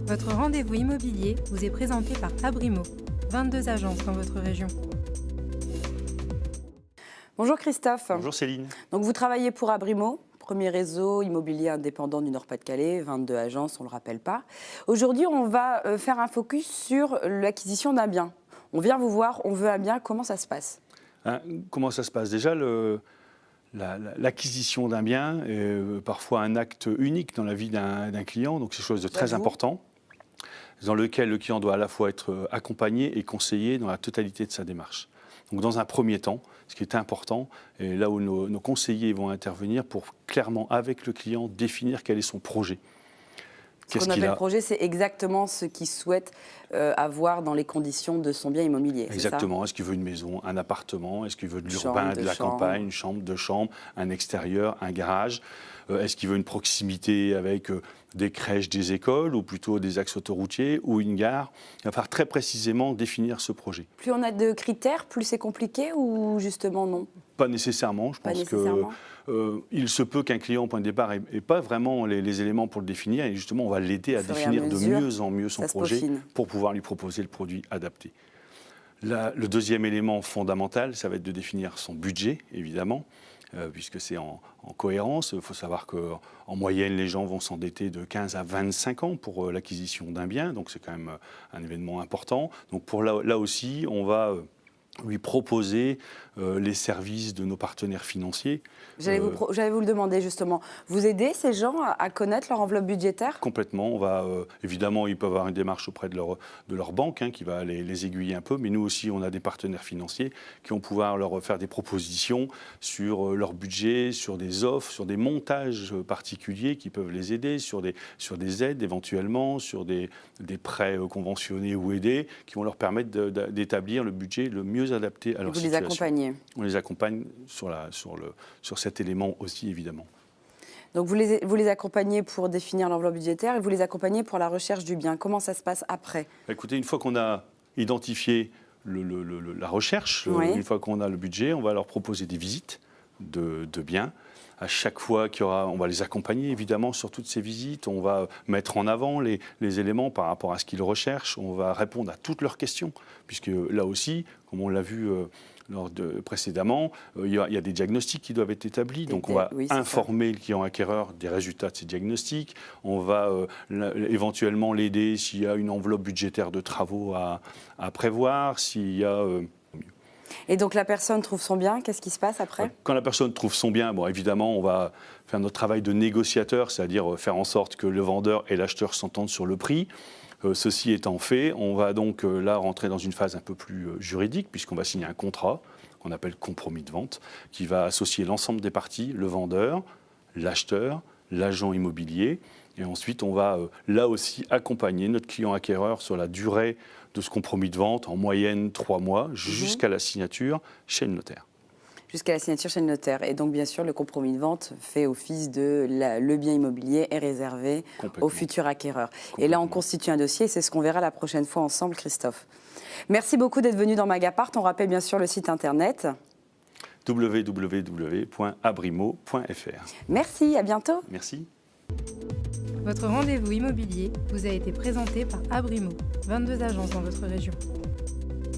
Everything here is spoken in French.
Votre rendez-vous immobilier vous est présenté par Abrimo, 22 agences dans votre région. Bonjour Christophe. Bonjour Céline. Donc vous travaillez pour Abrimo, premier réseau immobilier indépendant du Nord-Pas-de-Calais, 22 agences, on ne le rappelle pas. Aujourd'hui, on va faire un focus sur l'acquisition d'un bien. On vient vous voir, on veut un bien, comment ça se passe? Comment ça se passe? Déjà, l'acquisition d'un bien est parfois un acte unique dans la vie d'un client, donc c'est quelque chose de très important, dans lequel le client doit à la fois être accompagné et conseillé dans la totalité de sa démarche. Donc dans un premier temps, ce qui est important, et là où nos conseillers vont intervenir pour clairement, avec le client, définir quel est son projet. Ce qu'on appelle projet, c'est exactement ce qu'il souhaite avoir dans les conditions de son bien immobilier. Exactement. Est-ce qu'il veut une maison, un appartement? Est-ce qu'il veut de l'urbain, de la campagne, une chambre, deux chambres, un extérieur, un garage? Est-ce qu'il veut une proximité avec des crèches, des écoles, ou plutôt des axes autoroutiers, ou une gare? Il va falloir très précisément définir ce projet. Plus on a de critères, plus c'est compliqué, ou justement non? Pas nécessairement. Je pense qu'il se peut qu'un client, au point de départ, n'ait pas vraiment les éléments pour le définir. Et justement, on va l'aider à définir de mieux en mieux son projet pour pouvoir lui proposer le produit adapté. Le deuxième élément fondamental, ça va être de définir son budget, évidemment, puisque c'est en cohérence. Il faut savoir qu'en moyenne, les gens vont s'endetter de 15 à 25 ans pour l'acquisition d'un bien. Donc, c'est quand même un événement important. Donc, là aussi, on va lui proposer les services de nos partenaires financiers. J'allais vous le demander justement. Vous aidez ces gens à connaître leur enveloppe budgétaire? Complètement. On va, évidemment, ils peuvent avoir une démarche auprès de leur banque qui va les aiguiller un peu, mais nous aussi, on a des partenaires financiers qui vont pouvoir leur faire des propositions sur leur budget, sur des offres, sur des montages particuliers qui peuvent les aider, sur des aides éventuellement, sur des prêts conventionnés ou aidés qui vont leur permettre d'établir le budget le mieux adapté à leur situation. Vous les accompagnez? On les accompagne sur cet élément aussi, évidemment. Donc vous les accompagnez pour définir l'enveloppe budgétaire et vous les accompagnez pour la recherche du bien. Comment ça se passe après? Écoutez, une fois qu'on a identifié la recherche, une fois qu'on a le budget, on va leur proposer des visites de biens. À chaque fois on va les accompagner évidemment sur toutes ces visites, on va mettre en avant les éléments par rapport à ce qu'ils recherchent, on va répondre à toutes leurs questions, puisque là aussi, comme on l'a vu précédemment, il y a des diagnostics qui doivent être établis, donc on va informer le client acquéreur des résultats de ces diagnostics, on va éventuellement l'aider s'il y a une enveloppe budgétaire de travaux à prévoir, s'il y a... Et donc la personne trouve son bien, qu'est-ce qui se passe après? Quand la personne trouve son bien, évidemment, on va faire notre travail de négociateur, c'est-à-dire faire en sorte que le vendeur et l'acheteur s'entendent sur le prix. Ceci étant fait, on va donc là rentrer dans une phase un peu plus juridique, puisqu'on va signer un contrat qu'on appelle compromis de vente, qui va associer l'ensemble des parties, le vendeur, l'acheteur, l'agent immobilier. Et ensuite, on va là aussi accompagner notre client acquéreur sur la durée de ce compromis de vente, en moyenne 3 mois, jusqu'à la signature chez le notaire. Jusqu'à la signature chez le notaire. Et donc, bien sûr, le compromis de vente fait office de le bien immobilier est réservé au futur acquéreur. Et là, on constitue un dossier et c'est ce qu'on verra la prochaine fois ensemble, Christophe. Merci beaucoup d'être venu dans Magapart. On rappelle bien sûr le site internet www.abrimo.fr. Merci, à bientôt. Merci. Votre rendez-vous immobilier vous a été présenté par Abrimo, 22 agences dans votre région.